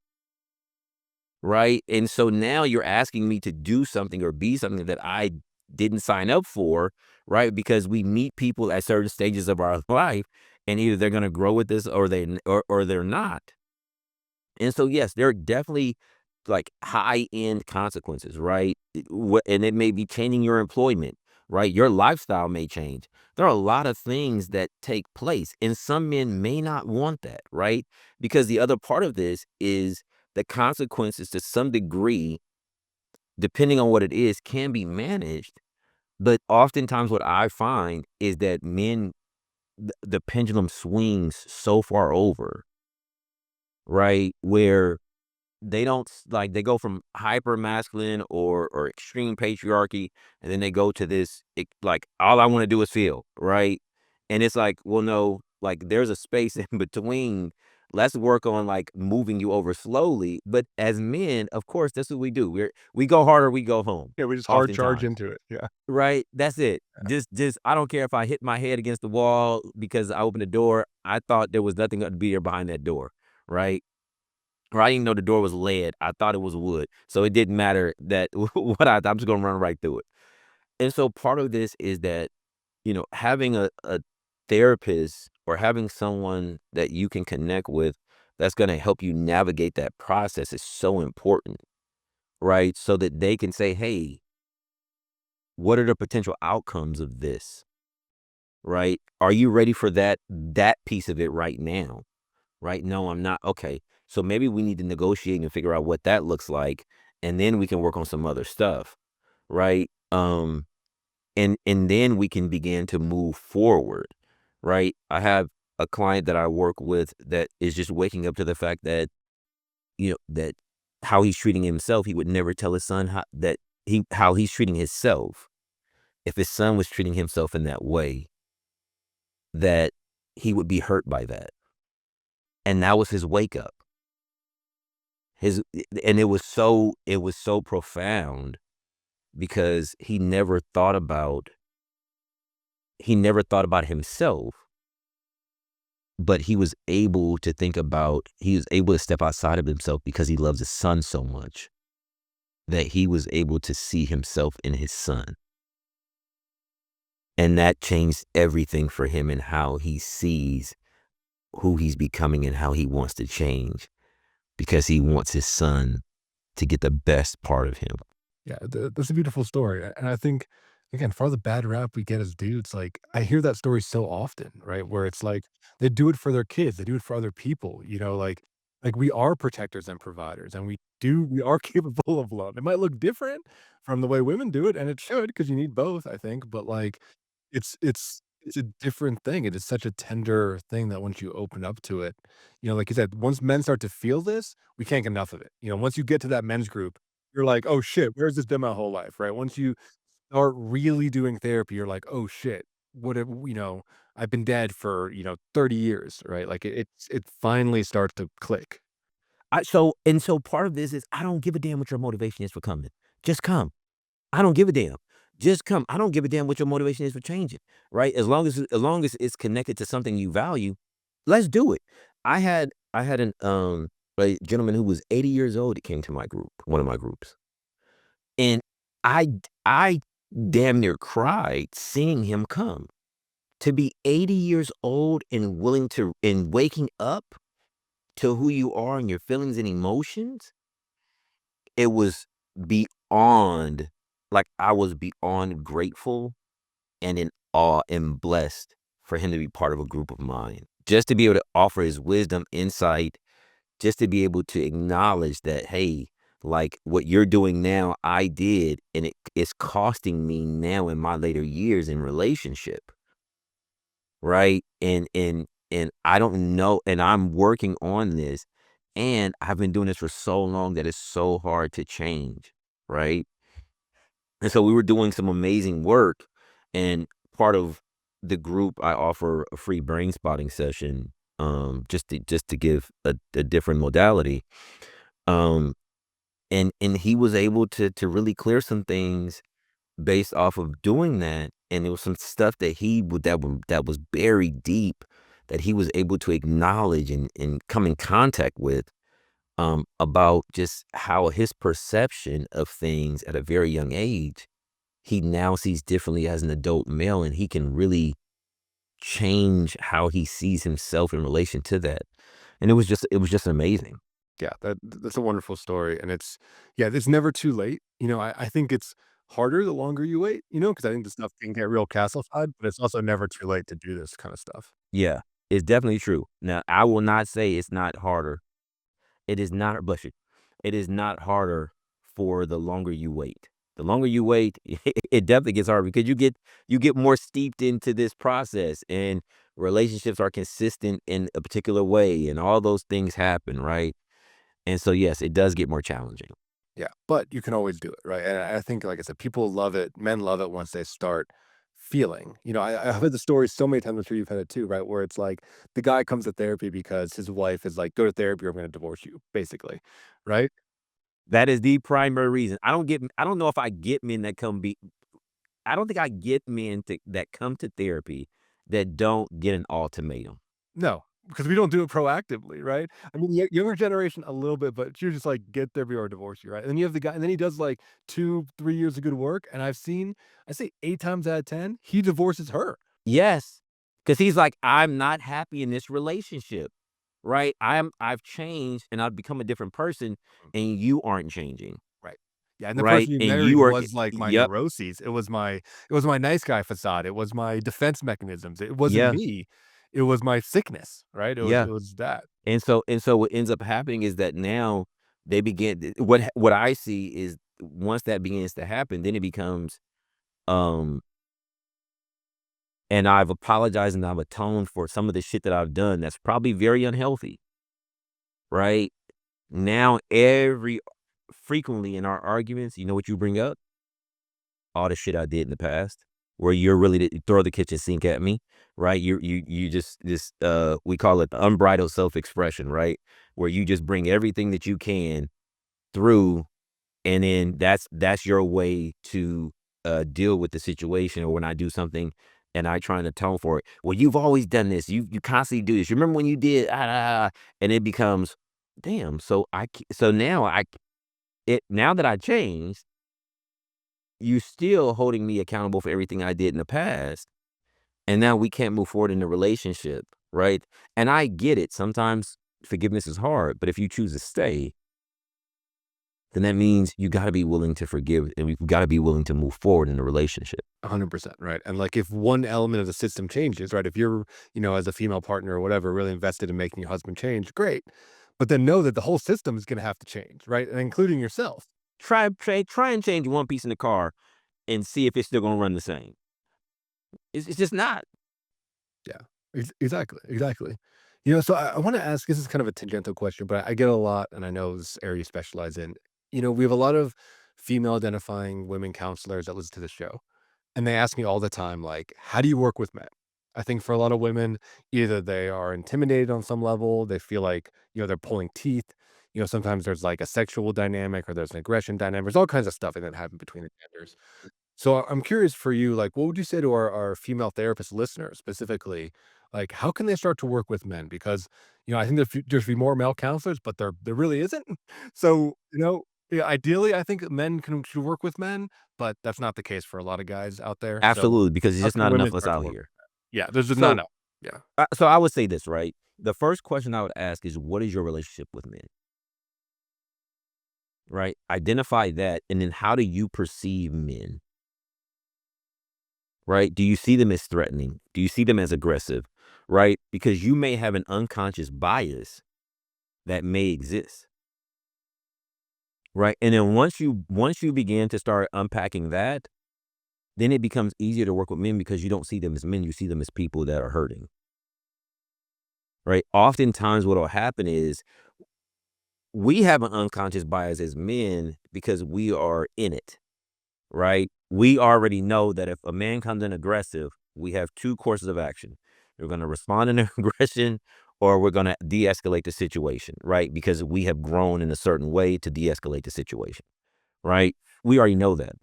Right? And so now you're asking me to do something or be something that I didn't sign up for, right? Because we meet people at certain stages of our life, and either they're going to grow with this or or they're not. And so yes, there are definitely like high end consequences, right? And it may be changing your employment, right? Your lifestyle may change. There are a lot of things that take place, and some men may not want that, right? Because the other part of this is the consequences to some degree, depending on what it is, can be managed. But oftentimes, what I find is that the pendulum swings so far over, right? Where like, they go from hyper masculine or extreme patriarchy, and then they go to this, like, all I want to do is feel, right? And it's like, well, no, like, there's a space in between. Let's work on, like, moving you over slowly. But as men, of course, that's what we do. We go harder, we go home, Yeah, we just hard charge oftentimes. into it. Yeah. Right? That's it. Just I don't care if I hit my head against the wall because I opened the door. I thought there was nothing to be there behind that door, right? Or I didn't know the door was lead. I thought it was wood. So it didn't matter that I'm just gonna run right through it. And so part of this is that, having a therapist or having someone that you can connect with that's gonna help you navigate that process is so important, right? So that they can say, hey, what are the potential outcomes of this? Right? Are you ready for that piece of it right now? Right? No, I'm not. Okay. So maybe we need to negotiate and figure out what that looks like, and then we can work on some other stuff, right? And then we can begin to move forward, right? I have a client that I work with that is just waking up to the fact that, that how he's treating himself, he would never tell his son how he's treating himself if his son was treating himself in that way, that he would be hurt by that. And that was his wake up. His and it was so profound because he never thought about himself, but he was able to step outside of himself because he loves his son so much that he was able to see himself in his son. And that changed everything for him and how he sees who he's becoming and how he wants to change because he wants his son to get the best part of him. Yeah, that's a beautiful story, and I think, again, for all the bad rap we get as dudes, like, I hear that story so often, right? Where it's like, they do it for their kids, they do it for other people, like, we are protectors and providers, and we are capable of love. It might look different from the way women do it, and it should, because you need both, I think, but, like, it's a different thing. It is such a tender thing that once you open up to it, like you said, once men start to feel this, we can't get enough of it. Once you get to that men's group, you're like, "Oh shit, where's this been my whole life?" Right? Once you start really doing therapy, you're like, "Oh shit, what have I've been dead for, 30 years," right? Like it finally starts to click. So part of this is I don't give a damn what your motivation is for coming. Just come. I don't give a damn. Just come. I don't give a damn what your motivation is for changing, right? As long as it's connected to something you value, let's do it. I had a gentleman who was 80 years old that came to my group, one of my groups. And I damn near cried seeing him come. To be 80 years old and waking up to who you are and your feelings and emotions, it was beyond, like, I was beyond grateful and in awe and blessed for him to be part of a group of mine. Just to be able to offer his wisdom, insight, just to be able to acknowledge that, hey, like, what you're doing now, I did, and it is costing me now in my later years in relationship, right? And I don't know, and I'm working on this, and I've been doing this for so long that it's so hard to change, right? And so we were doing some amazing work, and part of the group, I offer a free brain spotting session, just to give a different modality. Um, and he was able to really clear some things based off of doing that, and there was some stuff that was buried deep that he was able to acknowledge and come in contact with, about just how his perception of things at a very young age, he now sees differently as an adult male, and he can really change how he sees himself in relation to that. And it was just amazing. Yeah, that's a wonderful story, and it's never too late. I think it's harder the longer you wait, because I think the stuff can get real calcified, but it's also never too late to do this kind of stuff. Yeah, it's definitely true. Now, I will not say it's not harder. It is not, bless you. It is not harder for the longer you wait. The longer you wait, it definitely gets harder because you get more steeped into this process, and relationships are consistent in a particular way, and all those things happen, right? And so, yes, it does get more challenging. Yeah, but you can always do it, right? And I think, like I said, people love it. Men love it once they start feeling. I've heard the story so many times. I'm sure you've had it too, right? Where it's like the guy comes to therapy because his wife is like, "Go to therapy, or I'm going to divorce you," basically, right? That is the primary reason. I don't know if I get men that I don't think I get that come to therapy that don't get an ultimatum. No, because we don't do it proactively, right? I mean, younger generation a little bit, but you're just like, "Get therapy or divorce you," right? And then you have the guy, and then he does like 2, 3 years of good work, and I say 8 times out of 10, he divorces her. Yes, because he's like, "I'm not happy in this relationship." Right? I've changed and I've become a different person and you aren't changing. Right. Yeah, and the Right? person you And married you are was like my yep. neuroses. It was my nice guy facade. It was my defense mechanisms. It wasn't Yeah. me. It was my sickness, right? It was Yeah. it was that. And so what ends up happening is that now they begin what I see is once that begins to happen, then it becomes um and I've apologized and I've atoned for some of the shit that I've done that's probably very unhealthy, right? Now every frequently in our arguments, you know what you bring up? All the shit I did in the past, where you're really to throw the kitchen sink at me, right? You just we call it the unbridled self-expression, right? Where you just bring everything that you can through, and then that's your way to deal with the situation. Or when I do something and I try to atone for it, well, you've always done this. You constantly do this. You remember when you did, and it becomes, damn. So now now that I changed, you still holding me accountable for everything I did in the past, and now we can't move forward in the relationship, right? And I get it. Sometimes forgiveness is hard, but if you choose to stay, then that means you got to be willing to forgive and we've got to be willing to move forward in the relationship. 100%, right? And like if one element of the system changes, right? If you're, as a female partner or whatever, really invested in making your husband change, great. But then know that the whole system is going to have to change, right? And including yourself. Try and change one piece in the car and see if it's still going to run the same. It's just not. Yeah, exactly, exactly. So I want to ask. This is kind of a tangential question, but I get a lot, and I know this area you specialize in. We have a lot of female identifying women counselors that listen to the show, and they ask me all the time, like, "How do you work with men?" I think for a lot of women, either they are intimidated on some level, they feel like they're pulling teeth. Sometimes there's like a sexual dynamic or there's an aggression dynamic. There's all kinds of stuff that happen between the genders. So I'm curious for you, like, what would you say to our female therapist listeners specifically? Like, how can they start to work with men? Because, I think there should be more male counselors, but there really isn't. So, yeah, ideally, I think men should work with men, but that's not the case for a lot of guys out there. So Absolutely, because it's how just can not enough women of us start to out work? here. Yeah, there's just not So, no. Yeah, so I would say this, right? The first question I would ask is, what is your relationship with men? Right? Identify that, and then how do you perceive men? Right? Do you see them as threatening? Do you see them as aggressive? Right? Because you may have an unconscious bias that may exist. Right? And then once you begin to start unpacking that, then it becomes easier to work with men because you don't see them as men, you see them as people that are hurting. Right? Oftentimes what will happen is we have an unconscious bias as men because we are in it. Right? We already know that if a man comes in aggressive, we have two courses of action. We're going to respond in aggression or we're going to de-escalate the situation, right? Because we have grown in a certain way to de-escalate the situation, right? We already know that.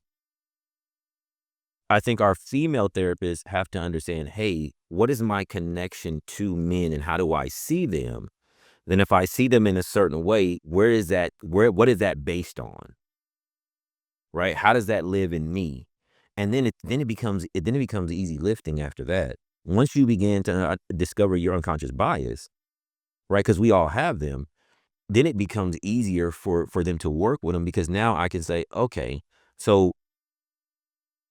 I think our female therapists have to understand, hey, what is my connection to men and how do I see them? Then if I see them in a certain way, what is that based on? Right? How does that live in me? And then it becomes easy lifting after that. Once you begin to discover your unconscious bias, right? Because we all have them, then it becomes easier for them to work with them because now I can say, okay, so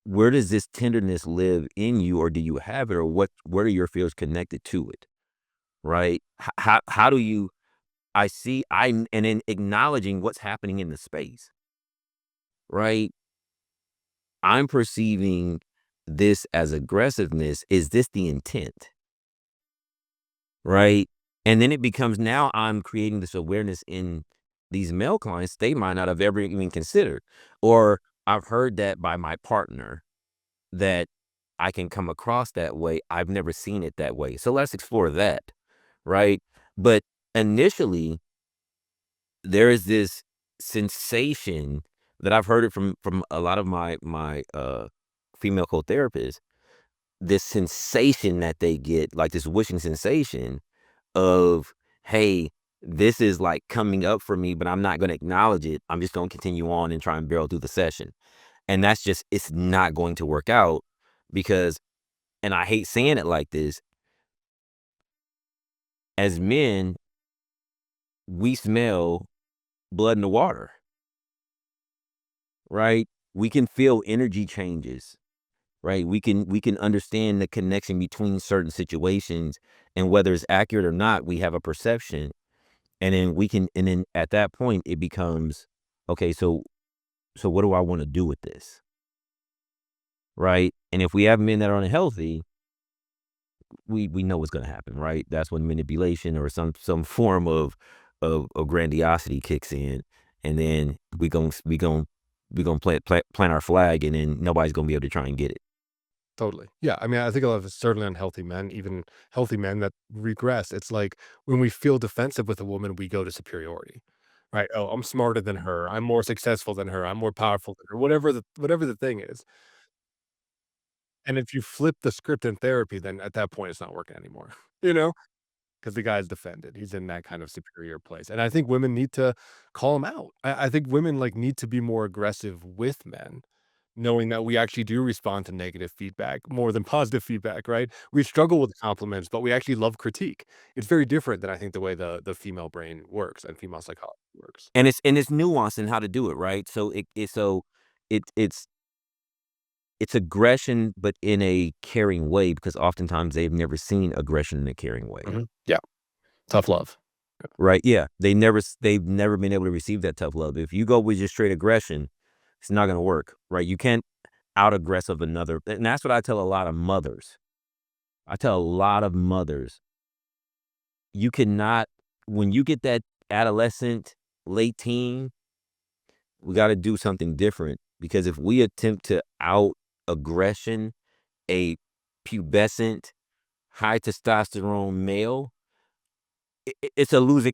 where does this tenderness live in you, or do you have it, or what are your fears connected to it, right? How do you I see I and then acknowledging what's happening in the space, right? I'm perceiving this as aggressiveness. Is this the intent? Right. And then it becomes now I'm creating this awareness in these male clients, they might not have ever even considered. Or I've heard that by my partner, that I can come across that way. I've never seen it that way. So let's explore that, right? But initially, there is this sensation that I've heard it from a lot of my female co-therapists, this sensation that they get, like this wishing sensation of, hey, this is like coming up for me, but I'm not going to acknowledge it. I'm just going to continue on and try and barrel through the session. And that's just, it's not going to work out because, and I hate saying it like this, as men, we smell blood in the water, right? We can feel energy changes, right? We can understand the connection between certain situations, and whether it's accurate or not, we have a perception. And then and then at that point it becomes, okay, so what do I want to do with this? Right. And if we have men that are unhealthy, we know what's going to happen, right? That's when manipulation or some form of grandiosity kicks in, and then we gonna plant our flag, and then nobody's gonna be able to try and get it. Totally. Yeah, I mean, I think a lot of certainly unhealthy men, even healthy men that regress, it's like when we feel defensive with a woman, we go to superiority, right? Oh, I'm smarter than her. I'm more successful than her. I'm more powerful than her. Whatever the thing is. And if you flip the script in therapy, then at that point, it's not working anymore, you know? Because the guy's defended. He's in that kind of superior place. And I think women need to call him out. I think women like need to be more aggressive with men, knowing that we actually do respond to negative feedback more than positive feedback, right? We struggle with compliments, but we actually love critique. It's very different than I think the way the female brain works and female psychology works. And it's nuance in how to do it, right? So it it's aggression, but in a caring way, because oftentimes they've never seen aggression in a caring way. Mhm. Yeah. Tough love. Right, yeah, they've never been able to receive that tough love. If you go with just straight aggression, it's not gonna work, right? You can't out aggressive another, and that's what I tell a lot of mothers. I tell a lot of mothers, you cannot, when you get that adolescent, late teen, we gotta do something different, because if we attempt to out aggression a pubescent, high testosterone male, it's a losing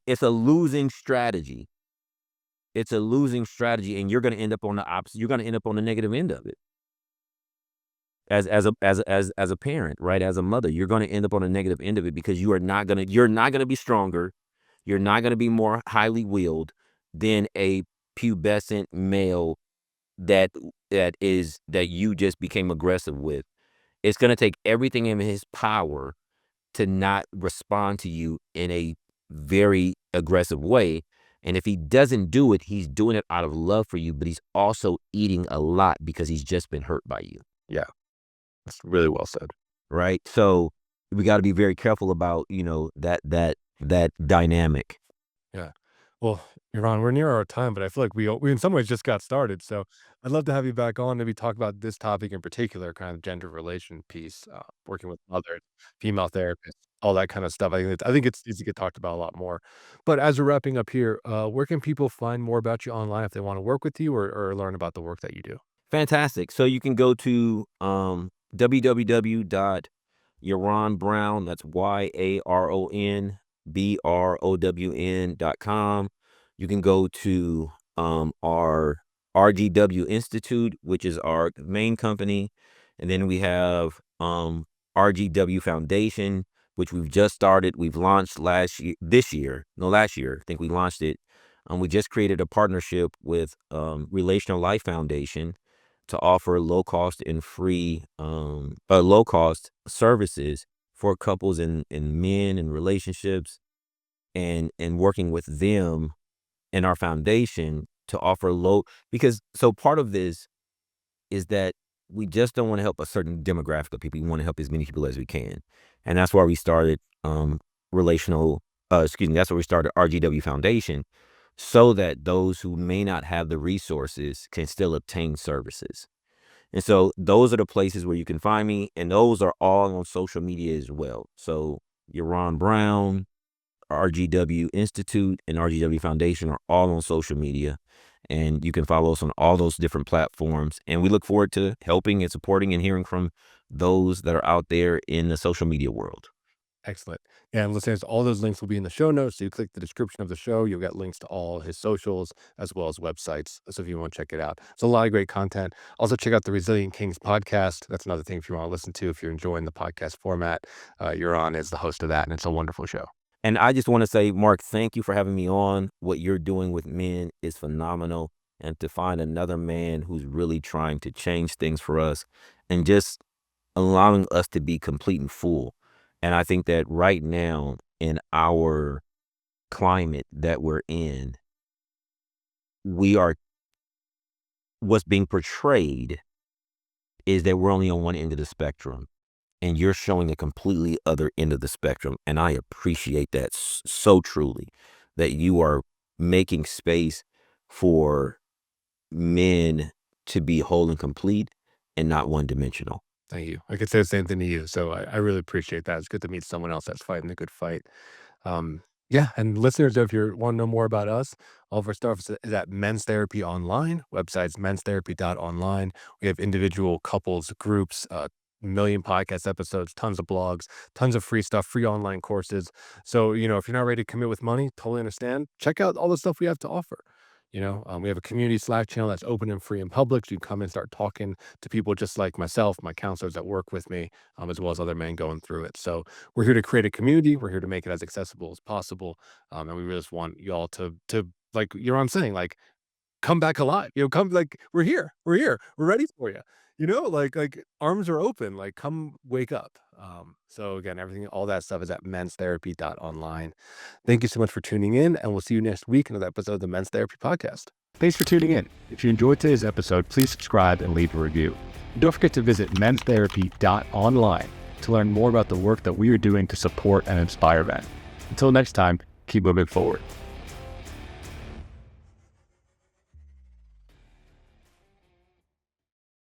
strategy. It's a losing strategy, and you're gonna end up on the opposite. You're gonna end up on the negative end of it. As a parent, right? As a mother, you're gonna end up on the negative end of it, because you're not gonna be stronger. You're not gonna be more highly willed than a pubescent male that that you just became aggressive with. It's gonna take everything in his power to not respond to you in a very aggressive way. And if he doesn't do it, he's doing it out of love for you, but he's also eating a lot because he's just been hurt by you. Yeah. That's really well said. Right. So we got to be very careful about, that dynamic. Yeah. Well, Iran, we're near our time, but I feel like we in some ways just got started. So I'd love to have you back on, maybe talk about this topic in particular, kind of gender relation piece, working with others, female therapists, all that kind of stuff. I think it's needs to get talked about a lot more. But as we're wrapping up here, where can people find more about you online if they want to work with you or learn about the work that you do? Fantastic. So you can go to www.yaronbrown, that's YARONBROWN.com. You can go to our RGW Institute, which is our main company. And then we have RGW Foundation, which we've just started. We've launched last year. I think we launched it. We just created a partnership with Relational Life Foundation to offer low cost and free low cost services for couples and men and relationships, and working with them and our foundation to offer low, because so part of this is that we just don't want to help a certain demographic of people. We want to help as many people as we can. And that's why we started relational that's why we started RGW Foundation, so that those who may not have the resources can still obtain services. And so those are the places where you can find me, and those are all on social media as well. So Yaron Brown, RGW Institute and RGW Foundation are all on social media, and you can follow us on all those different platforms. And we look forward to helping and supporting and hearing from those that are out there in the social media world. Excellent. And listeners, all those links will be in the show notes. So you click the description of the show, you'll get links to all his socials as well as websites. So if you want to check it out, it's a lot of great content. Also, check out the Resilient Kings podcast. That's another thing if you want to listen to, if you're enjoying the podcast format. Ya'Ron is the host of that, and it's a wonderful show. And I just want to say, Marc, thank you for having me on. What you're doing with men is phenomenal. And to find another man who's really trying to change things for us and just allowing us to be complete and full. And I think that right now in our climate that we're in, what's being portrayed is that we're only on one end of the spectrum, and you're showing a completely other end of the spectrum. And I appreciate that so truly, that you are making space for men to be whole and complete and not one-dimensional. Thank you. I could say the same thing to you. So I really appreciate that. It's good to meet someone else that's fighting the good fight. Yeah, and listeners, if you want to know more about us, all of our stuff is at Men's Therapy Online. Website's menstherapy.online. We have individual couples, groups, million podcast episodes, tons of blogs, tons of free stuff, free online courses. So, if you're not ready to commit with money, totally understand. Check out all the stuff we have to offer. We have a community Slack channel that's open and free and public. So you can come and start talking to people just like myself, my counselors that work with me, as well as other men going through it. So we're here to create a community. We're here to make it as accessible as possible. And we really just want y'all to like you're saying, like, come back alive. Come, like, we're here. We're ready for you. Like arms are open. Like, come wake up. So again, all that stuff is at menstherapy.online. Thank you so much for tuning in, and we'll see you next week in another episode of the Men's Therapy Podcast. Thanks for tuning in. If you enjoyed today's episode, please subscribe and leave a review. Don't forget to visit menstherapy.online to learn more about the work that we are doing to support and inspire men. Until next time, keep moving forward.